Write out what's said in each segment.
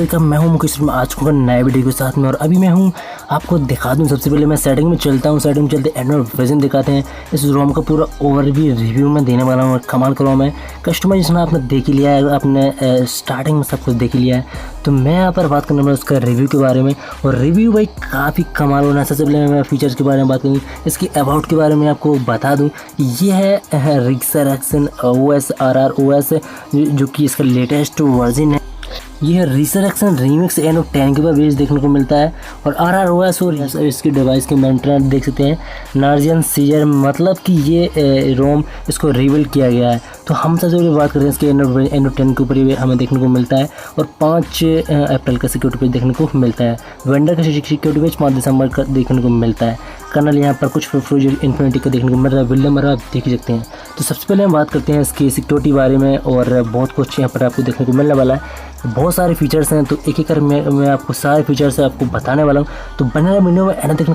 का मैं हूं मुकेश, मैं आज चुका नए वीडियो के साथ में। और अभी मैं हूं आपको दिखा दूं, सबसे पहले मैं सेटिंग में चलता हूं। सेटिंग में चलते एंड्रॉइड वर्जन दिखाते हैं। इस रोम का पूरा ओवरव्यू रिव्यू में देने वाला हूं और कमाल का रोम है। कस्टमाइजेशन आपने देख ही लिया है, आपने स्टार्टिंग में सब कुछ देख ही लिया है। तो मैं यहाँ पर बात करने वाला उसका रिव्यू के बारे में। और रिव्यू भाई काफ़ी कमाल होना है। सबसे पहले मैं फीचर्स के बारे में बात करूँगी, इसकी अबाउट के बारे में आपको बता दूँ। ये है रिसरेक्शन OS RROS, जो कि इसका लेटेस्ट वर्जन है। यह रिसरेक्शन रीमिक्स N 10 के बेस देखने को मिलता है। और RROS और इसकी डिवाइस के मेंटेनेंस देख सकते हैं नार्जियन सीजर, मतलब कि ये रोम इसको रिवील किया गया है। तो हम सबसे पहले बात करते हैं इसके N 10 के ऊपर ये हमें देखने को मिलता है। और 5 अप्रैल का सिक्योरिटी पेज देखने को मिलता है। वेंडर का सिक्योरिटी पेज 5 दिसंबर का देखने को मिलता है। कर्नल यहाँ पर कुछ प्रोजेक्ट इन्फिनिटी का देखने को मिल रहा है। विल्यम आप देख ही सकते हैं। तो सबसे पहले हम बात करते हैं इसकी सिक्योरिटी बारे में, और बहुत कुछ यहाँ पर आपको देखने को मिलने वाला है। बहुत सारे फीचर्स हैं, तो एक एक कर मैं आपको सारे फीचर्स आपको बताने वाला हूँ। तो बने रहे वीडियो में, एना देखने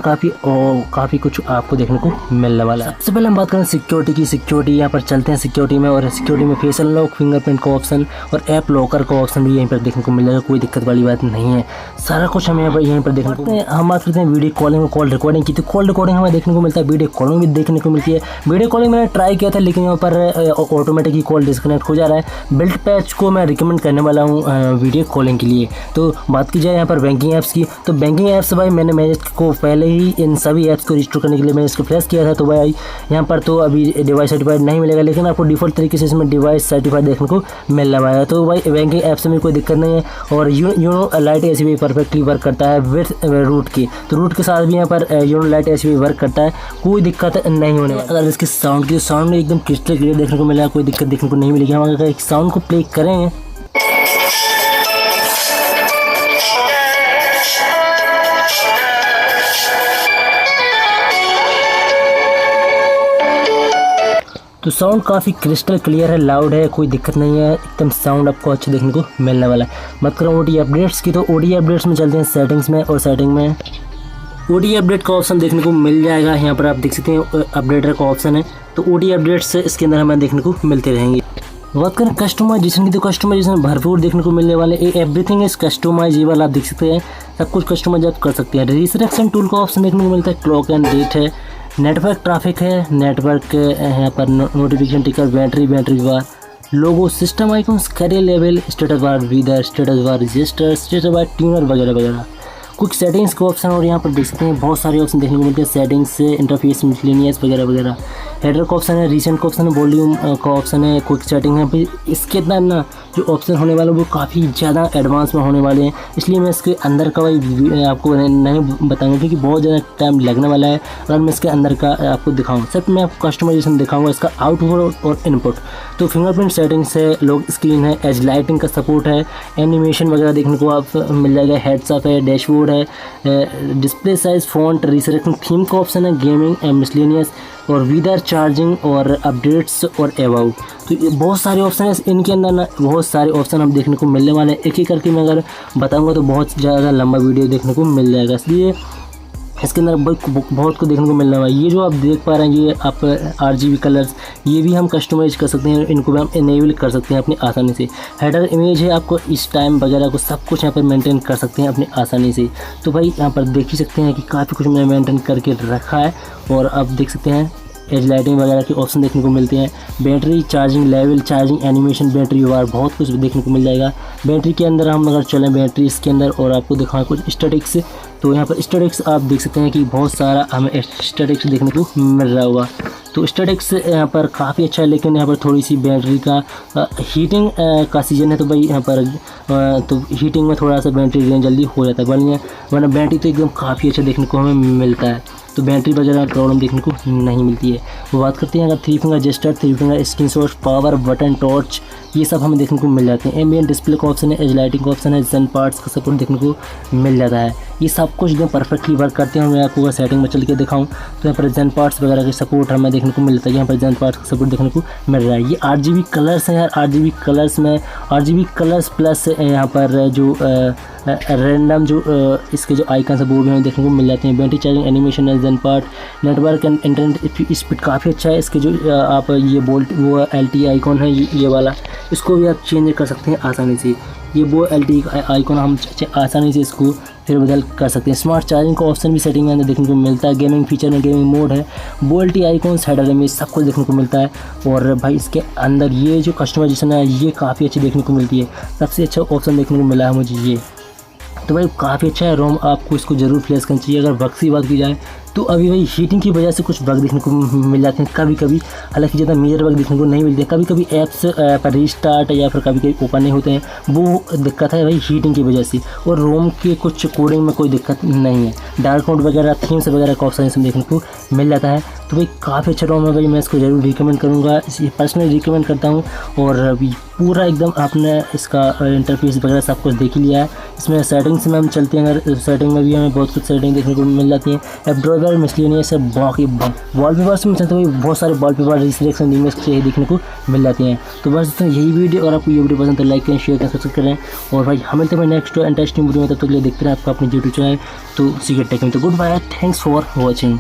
काफ़ी कुछ आपको देखने को मिलने वाला है। सबसे पहले हम बात करें सिक्योरिटी की। सिक्योरिटी यहाँ पर चलते हैं सिक्योरिटी में। और सिक्योरिटी में फेस अनलॉक, फिंगरप्रिंट का ऑप्शन और ऐप लॉकर का ऑप्शन भी यहीं पर देखने को मिल जाएगा। कोई दिक्कत वाली बात नहीं है, सारा कुछ हमें यहीं पर देखने को। हम बात करते हैं वीडियो कॉलिंग और कॉल रिकॉर्डिंग की। तो कॉल रिकॉर्डिंग हमें देखने को मिलता है, वीडियो कॉलिंग भी देखने को मिलती है। वीडियो कॉलिंग मैंने ट्राई किया था, लेकिन यहाँ पर ऑटोमेटिक ही कॉल डिस्कनेक्ट हो जा रहा है। बिल्ट पैच को मैं रिकमेंड करने वाला हूँ वीडियो कॉलिंग के लिए। तो बात की जाए यहाँ पर बैंकिंग ऐप्स की, तो बैंकिंग ऐप्स भाई मैंने इसको पहले ही इन सभी ऐप्स को रजिस्टर करने के लिए मैंने इसको फ्लैश किया था। तो भाई यहाँ पर तो अभी डिवाइस सर्टिफाइड नहीं मिलेगा, लेकिन आपको डिफ़ॉल्ट तरीके से इसमें डिवाइस सर्टिफाइड देखने को मिलने वाला है। तो भाई बैंकिंग ऐप्स में कोई दिक्कत नहीं है। और यूनो लाइट ऐसी भी परफेक्टली वर्क करता है विद रूट की। तो रूट के साथ भी यहाँ पर यूनो लाइट ऐसी भी वर्क करता है, कोई दिक्कत नहीं होने वाली। अगर इसके साउंड की, साउंड में एकदम क्रिस्टल क्लियर देखने को मिला, कोई दिक्कत देखने को नहीं मिलेगी। हम अगर एक साउंड को प्ले करेंगे तो साउंड काफ़ी क्रिस्टल क्लियर है, लाउड है, कोई दिक्कत नहीं है। एकदम साउंड आपको अच्छा देखने को मिलने वाला है। बात करूँ ODI अपडेट्स की, तो ODI अपडेट्स में चलते हैं सेटिंग्स में। और सेटिंग में ODI अपडेट का ऑप्शन देखने को मिल जाएगा। यहाँ पर आप देख सकते हैं अपडेटर का ऑप्शन है। तो ODI अपडेट्स इसके अंदर हमें देखने को मिलते रहेंगे। बात करें कस्टमाइजेशन की, तो कस्टमाइजेशन भरपूर देखने को मिलने वाले। एवरीथिंग इज कस्टमाइजेबल, आप देख सकते हैं सब कुछ कस्टमाइज आप कर सकते हैं। रिसरेक्शन टूल का ऑप्शन देखने को मिलता है। क्लॉक एंड डेट है, नेटवर्क ट्रैफिक है, नेटवर्क यहाँ पर notification ticker, battery bar, logo, system icons, carrier level, status bar weather, status bar register, status bar tuner वगैरह वगैरह। कुछ सेटिंग्स के ऑप्शन और यहाँ पर देख सकते हैं बहुत सारे ऑप्शन देखने को मिलते हैं। सेटिंग्स से इंटरफेस, मिसलेनियस वगैरह वगैरह। हेडर का ऑप्शन है, रीसेंट का ऑप्शन है, वॉल्यूम का ऑप्शन है, क्विक सेटिंग है। फिर इसके अंदर ना जो ऑप्शन होने वाले वो काफ़ी ज़्यादा एडवांस में होने वाले हैं, इसलिए मैं इसके अंदर का भाई आपको नहीं बताऊंगा, क्योंकि बहुत ज़्यादा टाइम लगने वाला है अगर मैं इसके अंदर का आपको दिखाऊँ। सिर्फ मैं आपको कस्टमाइजेशन दिखाऊंगा, इसका आउटपुट और इनपुट। तो फिंगरप्रिंट सेटिंग्स है, लॉक स्क्रीन है, एज लाइटिंग का सपोर्ट है, एनिमेशन वगैरह देखने को आप मिल जाएगा, हेड्स अप है, डैशबोर्ड है, display size, font, resurrection theme का ऑप्शन है, गेमिंग एंड मिसलेनियस, और विदर चार्जिंग और अपडेट्स और अबाउट। तो ये बहुत सारे ऑप्शन है इनके अंदर ना, बहुत सारे ऑप्शन हम देखने को मिलने वाले हैं। एक एक करके मैं अगर बताऊंगा तो बहुत ज़्यादा लंबा वीडियो देखने को मिल जाएगा, इसलिए इसके अंदर बहुत को देखने को मिलने वाला है। ये जो आप देख पा रहे हैं, ये आप RGB कलर्स, ये भी हम कस्टमाइज कर सकते हैं, इनको भी हम इनेबल कर सकते हैं अपनी आसानी से। हेडर इमेज है, आपको इस टाइम वगैरह को सब कुछ यहाँ पर मेंटेन कर सकते हैं अपनी आसानी से। तो भाई यहाँ पर देख ही सकते हैं कि काफ़ी कुछ मैंने मेंटेन करके रखा है। और आप देख सकते हैं एज लाइटिंग वगैरह के ऑप्शन देखने को मिलते हैं। Battery, charging level, charging animation, battery bar, बहुत कुछ देखने को मिल जाएगा। बैटरी के अंदर हम अगर चलें बैटरी इसके अंदर, और आपको दिखाएं कुछ स्टैटिक्स, तो यहाँ पर स्टैटिक्स आप देख सकते हैं कि बहुत सारा हमें स्टैटिक्स देखने को मिल रहा होगा। तो स्टैटिक्स यहाँ पर काफ़ी अच्छा है, लेकिन यहाँ पर थोड़ी सी बैटरी का हीटिंग का सीजन है, तो भाई यहाँ पर तो हीटिंग में थोड़ा सा बैटरी ड्रेन जल्दी हो जाता है। वरना बैटरी तो एकदम काफ़ी अच्छा देखने को हमें मिलता है, तो बैटरी वगैरह प्रॉब्लम देखने को नहीं मिलती है। वो बात करते हैं अगर 3 finger gesture, 3 finger screenshot, power button, torch, ये सब हमें देखने को मिल जाते हैं। एम्बिएंट डिस्प्ले का ऑप्शन है, एज लाइटिंग का ऑप्शन है, जेन पार्ट्स का सपोर्ट देखने को मिल जाता है। ये सब कुछ एकदम परफेक्टली वर्क करते हैं। मैं आपको सेटिंग में चल के दिखाऊँ तो यहाँ पर जेन पार्ट्स वगैरह के सपोर्ट हमें देखने को मिलता है। यहाँ पर जेन पार्ट्स का सपोर्ट देखने को मिल रहा है। ये RGB कलर्स हैं यार, RGB कलर्स में RGB कलर्स प्लस यहाँ पर जो रैंडम जो इसके जो आइकन है वो भी हमें देखने को मिल जाते हैं। बैटरी चार्जिंग, एनिमेशन है, जेन पार्ट, नेटवर्क एंड इंटरनेट स्पीड काफ़ी अच्छा है। इसके जो आप ये बोल्ट वो LTE आइकॉन है ये वाला, इसको भी आप चेंज कर सकते हैं आसानी से। ये वो LTE आइकॉन हम आसानी से इसको फिर बदल कर सकते हैं। स्मार्ट चार्जिंग का ऑप्शन भी सेटिंग में अंदर देखने को मिलता है। गेमिंग फीचर में गेमिंग मोड है, वो LTE आइकॉन हेडर में सब कुछ देखने को मिलता है। और भाई इसके अंदर ये जो कस्टमाइजेशन है ये काफ़ी अच्छी देखने को मिलती है। सबसे अच्छा ऑप्शन देखने को मिला है मुझे ये, तो भाई काफ़ी अच्छा है। रोम आपको इसको ज़रूर प्लेस करनी चाहिए। अगर बग की बात की जाए तो अभी भाई हीटिंग की वजह से कुछ बग देखने को मिल जाते हैं कभी कभी, हालांकि ज़्यादा मेजर बग देखने को नहीं मिलते हैं। कभी कभी ऐप्स पर रीस्टार्ट या फिर कभी कभी ओपन नहीं होते हैं, वो दिक्कत है भाई हीटिंग की वजह से। और रोम के कुछ कोडिंग में कोई दिक्कत नहीं है। डार्क मोड वगैरह थीम्स वगैरह का ऑप्शन इसमें देखने को मिल जाता है। तो भाई काफ़ी अच्छा रोम है भाई, मैं इसको ज़रूर रिकमेंड करूँगा, इसे पर्सनली रिकमेंड करता हूँ। और अभी पूरा एकदम आपने इसका इंटरफेस वगैरह सब कुछ देख लिया है। इसमें सेटिंग्स में हम चलते हैं, अगर सेटिंग में भी हमें बहुत कुछ सेटिंग देखने को मिल जाती हैं। ऐप ड्राइवर मिसलेनियस है, बाकी वॉलपेपर्स में चलते हुए बहुत सारे वॉलपेपर सिलेक्शन इमेज से देखने को मिल जाते हैं। तो बस दोस्तों यही वीडियो, और आपको ये वीडियो पसंद तो लाइक करें, शेयर करें, सब्सक्राइब करें। और भाई हम मिलते हैं नेक्स्ट इंटरेस्टिंग वीडियो में, तब तक के लिए देखते रहे आपका अपने यूट्यूब चैनल तो सीक्रेट टेक में। तो goodbye, thanks for watching.